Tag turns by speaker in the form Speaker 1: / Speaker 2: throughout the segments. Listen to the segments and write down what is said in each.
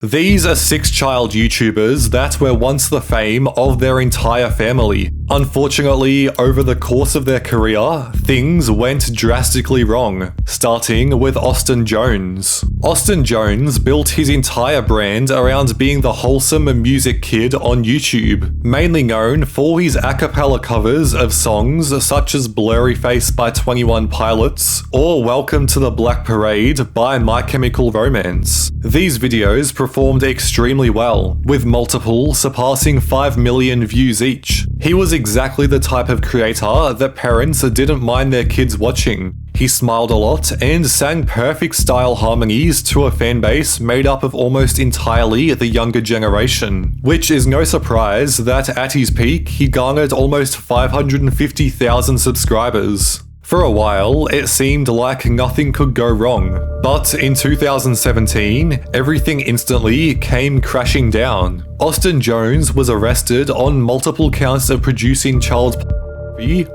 Speaker 1: These are 6-child YouTubers that were once the fame of their entire family. Unfortunately, over the course of their career, things went drastically wrong, starting with Austin Jones. Austin Jones built his entire brand around being the wholesome music kid on YouTube, mainly known for his a cappella covers of songs such as Blurry Face by 21 Pilots or Welcome to the Black Parade by My Chemical Romance. These videos performed extremely well, with multiple surpassing 5 million views each. He was exactly the type of creator that parents didn't mind their kids watching. He smiled a lot and sang perfect style harmonies to a fanbase made up of almost entirely the younger generation, which is no surprise that at his peak he garnered almost 550,000 subscribers. For a while, it seemed like nothing could go wrong, but in 2017, everything instantly came crashing down. Austin Jones was arrested on multiple counts of producing child pornography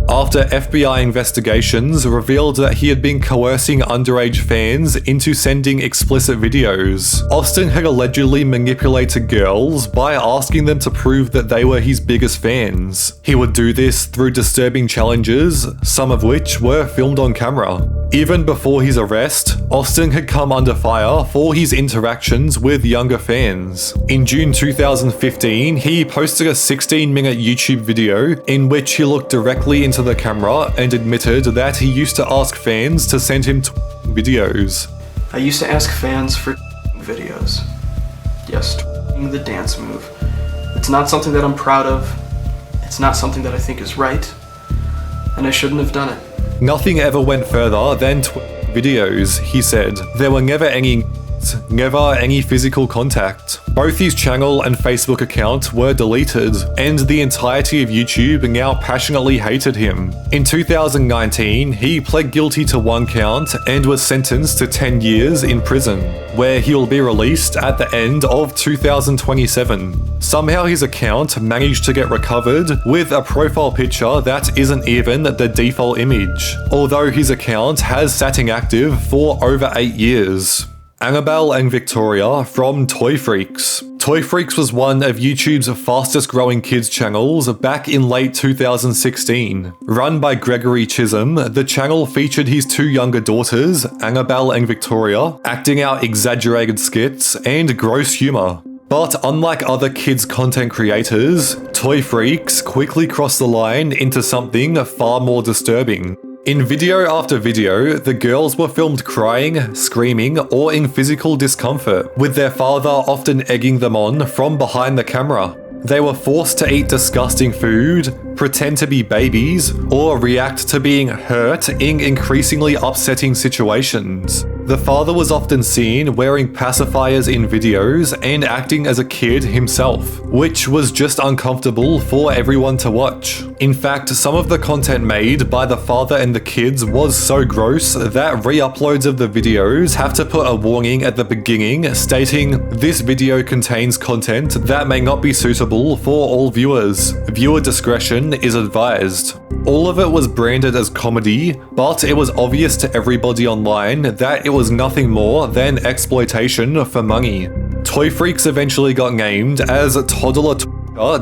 Speaker 1: after FBI investigations revealed that he had been coercing underage fans into sending explicit videos. Austin had allegedly manipulated girls by asking them to prove that they were his biggest fans. He would do this through disturbing challenges, some of which were filmed on camera. Even before his arrest, Austin had come under fire for his interactions with younger fans. In June 2015, he posted a 16-minute YouTube video in which he looked directly into the camera and admitted that he used to ask fans to send him videos.
Speaker 2: I used to ask fans for videos. Yes, the dance move. It's not something that I'm proud of. It's not something that I think is right. And I shouldn't have done it.
Speaker 1: Nothing ever went further than videos, he said. There were never any physical contact. Both his channel and Facebook account were deleted, and the entirety of YouTube now passionately hated him. In 2019, he pled guilty to 1 count and was sentenced to 10 years in prison, where he'll be released at the end of 2027. Somehow his account managed to get recovered with a profile picture that isn't even the default image, although his account has sat inactive for over 8 years. Annabelle and Victoria from Toy Freaks. Toy Freaks was one of YouTube's fastest growing kids channels back in late 2016. Run by Gregory Chisholm, the channel featured his 2 younger daughters, Annabelle and Victoria, acting out exaggerated skits and gross humor. But unlike other kids' content creators, Toy Freaks quickly crossed the line into something far more disturbing. In video after video, the girls were filmed crying, screaming, or in physical discomfort, with their father often egging them on from behind the camera. They were forced to eat disgusting food, pretend to be babies, or react to being hurt in increasingly upsetting situations. The father was often seen wearing pacifiers in videos and acting as a kid himself, which was just uncomfortable for everyone to watch. In fact, some of the content made by the father and the kids was so gross that re-uploads of the videos have to put a warning at the beginning stating, "This video contains content that may not be suitable for all viewers. Viewer discretion is advised." All of it was branded as comedy, but it was obvious to everybody online that it was nothing more than exploitation for money. Toy Freaks eventually got named as Toddler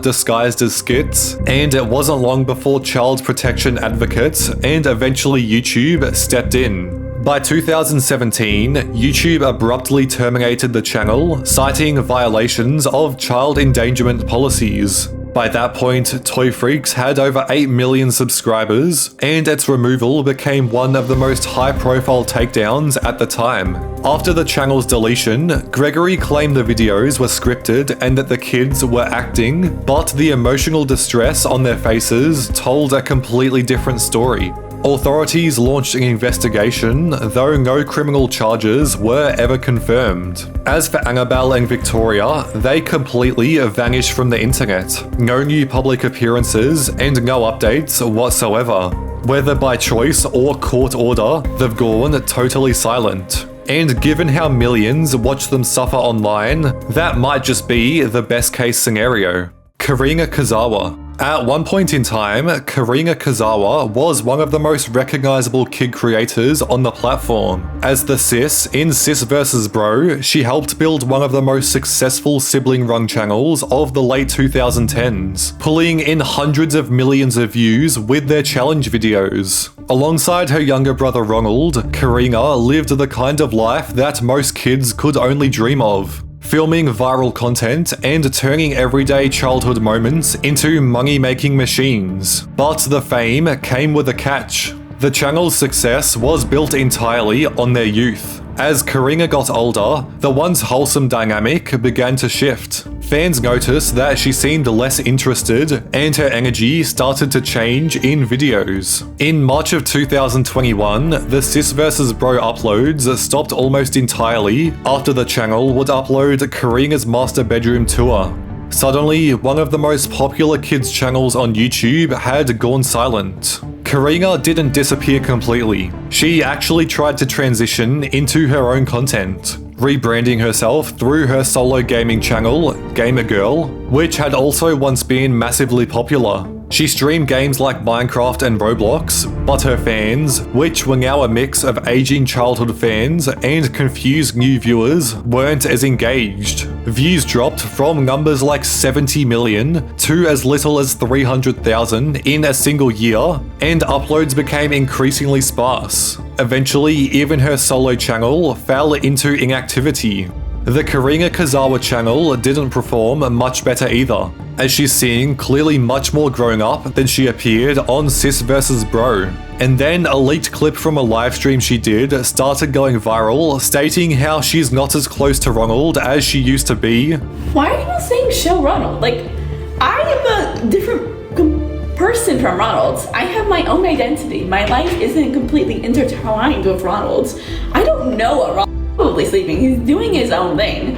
Speaker 1: disguised as skits, and it wasn't long before child protection advocates and eventually YouTube stepped in. By 2017, YouTube abruptly terminated the channel, citing violations of child endangerment policies. By that point, Toy Freaks had over 8 million subscribers, and its removal became one of the most high-profile takedowns at the time. After the channel's deletion, Gregory claimed the videos were scripted and that the kids were acting, but the emotional distress on their faces told a completely different story. Authorities launched an investigation, though no criminal charges were ever confirmed. As for Annabelle and Victoria, they completely vanished from the internet. No new public appearances and no updates whatsoever. Whether by choice or court order, they've gone totally silent. And given how millions watch them suffer online, that might just be the best case scenario. Karinga Kazawa. At one point in time, Karinga Kazawa was one of the most recognizable kid creators on the platform. As the sis in Sis vs Bro, she helped build one of the most successful sibling-run channels of the late 2010s, pulling in hundreds of millions of views with their challenge videos. Alongside her younger brother Ronald, Karinga lived the kind of life that most kids could only dream of. Filming viral content and turning everyday childhood moments into money-making machines. But the fame came with a catch. The channel's success was built entirely on their youth. As Karinga got older, the once wholesome dynamic began to shift. Fans noticed that she seemed less interested and her energy started to change in videos. In March of 2021, the Sis vs Bro uploads stopped almost entirely after the channel would upload Karinga's master bedroom tour. Suddenly, one of the most popular kids' channels on YouTube had gone silent. Karinga didn't disappear completely. She actually tried to transition into her own content, rebranding herself through her solo gaming channel, Gamer Girl, which had also once been massively popular. She streamed games like Minecraft and Roblox, but her fans, which were now a mix of aging childhood fans and confused new viewers, weren't as engaged. Views dropped from numbers like 70 million to as little as 300,000 in a single year, and uploads became increasingly sparse. Eventually, even her solo channel fell into inactivity. The Karinga Kazawa channel didn't perform much better either, as she's seeing clearly much more grown up than she appeared on Sis vs Bro. And then a leaked clip from a livestream she did started going viral, stating how she's not as close to Ronald as she used to be.
Speaker 3: Why are you saying show Ronald? Like, I am a different person from Ronald's. I have my own identity. My life isn't completely intertwined with Ronald's. I don't know what Ronald's probably sleeping. He's doing his own thing.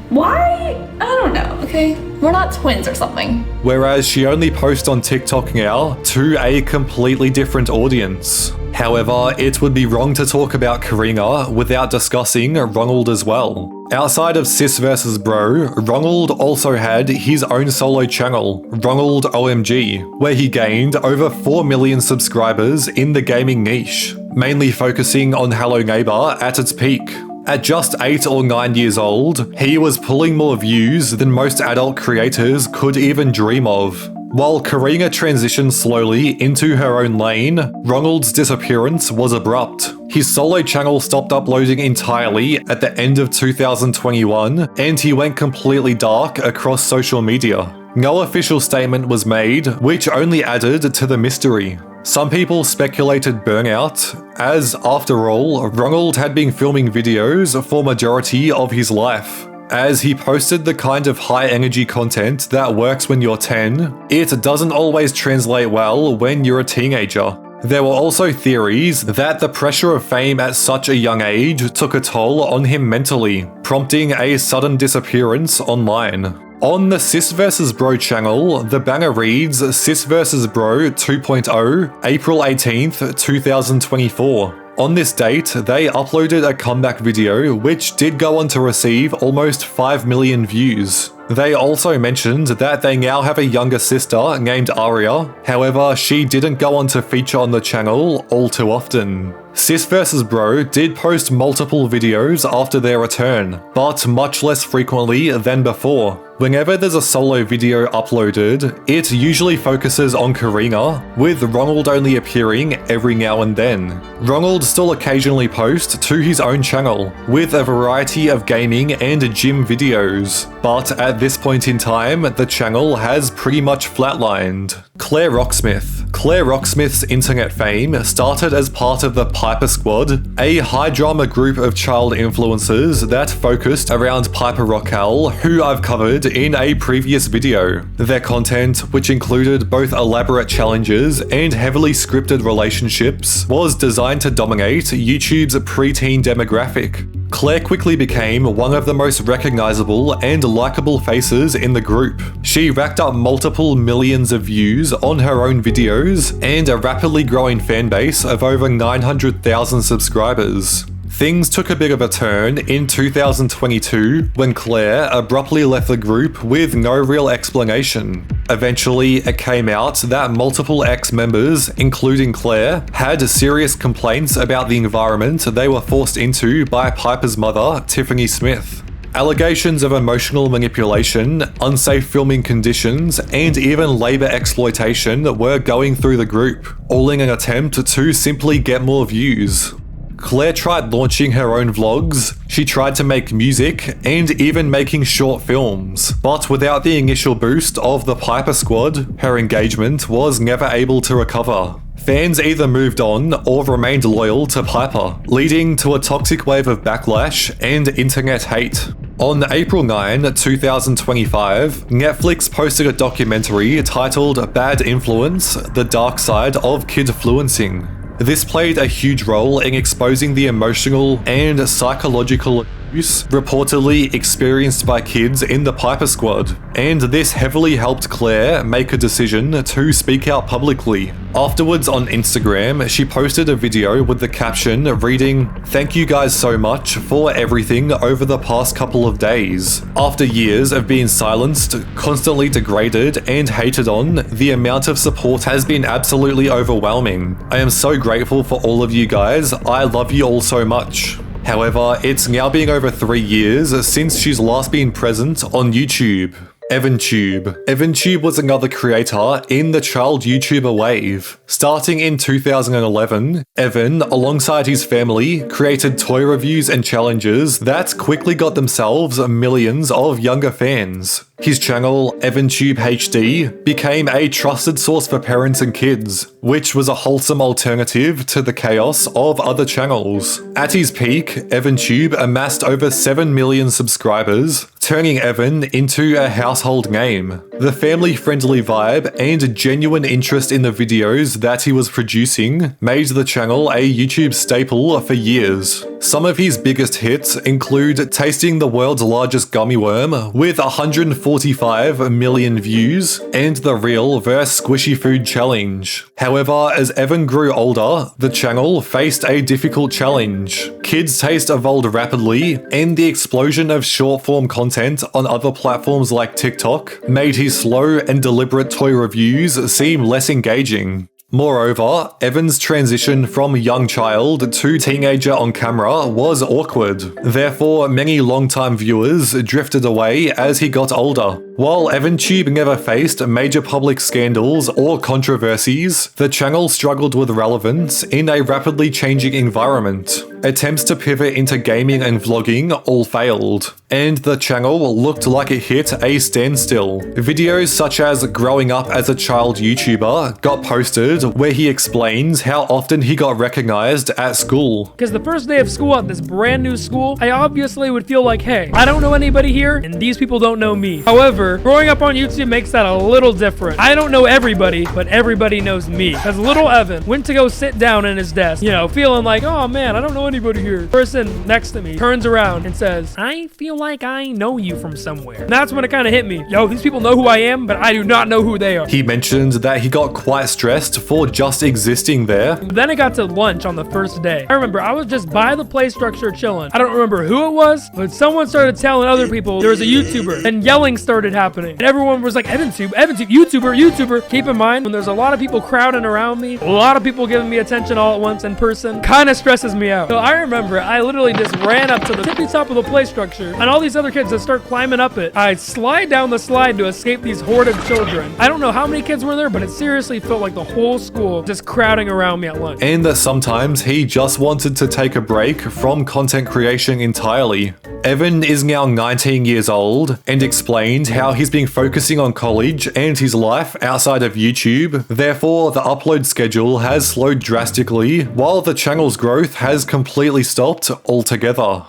Speaker 3: Why? I don't know, okay? We're not twins or something.
Speaker 1: Whereas she only posts on TikTok now to a completely different audience. However, it would be wrong to talk about Karinga without discussing Ronald as well. Outside of Sis vs Bro, Ronald also had his own solo channel, Ronald OMG, where he gained over 4 million subscribers in the gaming niche, mainly focusing on Hello Neighbor at its peak. At just 8 or 9 years old, he was pulling more views than most adult creators could even dream of. While Karinga transitioned slowly into her own lane, Ronald's disappearance was abrupt. His solo channel stopped uploading entirely at the end of 2021, and he went completely dark across social media. No official statement was made, which only added to the mystery. Some people speculated burnout, as, after all, Ronald had been filming videos for majority of his life. As he posted the kind of high-energy content that works when you're 10, it doesn't always translate well when you're a teenager. There were also theories that the pressure of fame at such a young age took a toll on him mentally, prompting a sudden disappearance online. On the Sis vs Bro channel, the banner reads Sis vs Bro 2.0, April 18th, 2024. On this date, they uploaded a comeback video which did go on to receive almost 5 million views. They also mentioned that they now have a younger sister named Aria, however, she didn't go on to feature on the channel all too often. Sis vs Bro did post multiple videos after their return, but much less frequently than before. Whenever there's a solo video uploaded, it usually focuses on Karinga, with Ronald only appearing every now and then. Ronald still occasionally posts to his own channel, with a variety of gaming and gym videos, but at this point in time, the channel has pretty much flatlined. Clare Rocksmith. Clare Rocksmith's internet fame started as part of the Piper Squad, a high-drama group of child influencers that focused around Piper Rockell, who I've covered in a previous video. Their content, which included both elaborate challenges and heavily scripted relationships, was designed to dominate YouTube's preteen demographic. Claire quickly became one of the most recognizable and likable faces in the group. She racked up multiple millions of views on her own videos and a rapidly growing fanbase of over 900,000 subscribers. Things took a bit of a turn in 2022 when Clare abruptly left the group with no real explanation. Eventually, it came out that multiple ex-members, including Clare, had serious complaints about the environment they were forced into by Piper's mother, Tiffany Smith. Allegations of emotional manipulation, unsafe filming conditions, and even labor exploitation were going through the group, all in an attempt to simply get more views. Clare tried launching her own vlogs, she tried to make music, and even making short films. But without the initial boost of the Piper squad, her engagement was never able to recover. Fans either moved on or remained loyal to Piper, leading to a toxic wave of backlash and internet hate. On April 9, 2025, Netflix posted a documentary titled Bad Influence: The Dark Side of Kidfluencing. This played a huge role in exposing the emotional and psychological abuse reportedly experienced by kids in the Piper squad, and this heavily helped Clare make a decision to speak out publicly. Afterwards on Instagram, she posted a video with the caption reading, "Thank you guys so much for everything over the past couple of days. After years of being silenced, constantly degraded, and hated on, the amount of support has been absolutely overwhelming. I am so grateful for all of you guys. I love you all so much." However, it's now been over 3 years since she's last been present on YouTube. EvanTube. EvanTube was another creator in the child YouTuber wave. Starting in 2011, Evan, alongside his family, created toy reviews and challenges that quickly got themselves millions of younger fans. His channel, EvanTube HD, became a trusted source for parents and kids, which was a wholesome alternative to the chaos of other channels. At his peak, EvanTube amassed over 7 million subscribers, turning Evan into a household name. The family-friendly vibe and genuine interest in the videos that he was producing made the channel a YouTube staple for years. Some of his biggest hits include tasting the world's largest gummy worm with 145 million views and the real vs squishy food challenge. However, as Evan grew older, the channel faced a difficult challenge. Kids' taste evolved rapidly, and the explosion of short-form content on other platforms like TikTok made his slow and deliberate toy reviews seem less engaging. Moreover, Evan's transition from young child to teenager on camera was awkward. Therefore, many longtime viewers drifted away as he got older. While EvanTube never faced major public scandals or controversies, the channel struggled with relevance in a rapidly changing environment. Attempts to pivot into gaming and vlogging all failed, and the channel looked like it hit a standstill. Videos such as growing up as a child YouTuber got posted where he explains how often he got recognized at school.
Speaker 4: Because the first day of school at this brand new school, I obviously would feel like, hey, I don't know anybody here and these people don't know me. However, growing up on YouTube makes that a little different. I don't know everybody, but everybody knows me. Because little Evan went to go sit down in his desk, feeling like, oh man, I don't know anybody here. Person next to me turns around and says, I feel like I know you from somewhere. And that's when it kind of hit me. Yo, these people know who I am, but I do not know who they are.
Speaker 1: He mentioned that he got quite stressed for just existing there.
Speaker 4: Then I got to lunch on the first day. I remember I was just by the play structure chilling. I don't remember who it was, but someone started telling other people there was a YouTuber, and yelling started happening. And everyone was like, EvanTube, YouTuber. Keep in mind, when there's a lot of people crowding around me, a lot of people giving me attention all at once in person, kind of stresses me out. So I remember I literally just ran up to the tippy top of the play structure, and all these other kids that start climbing up it. I slide down the slide to escape these horde of children. I don't know how many kids were there, but it seriously felt like the whole school just crowding around me at lunch.
Speaker 1: And that sometimes he just wanted to take a break from content creation entirely. Evan is now 19 years old and explained how he's been focusing on college and his life outside of YouTube. Therefore, the upload schedule has slowed drastically, while the channel's growth has completely stopped altogether.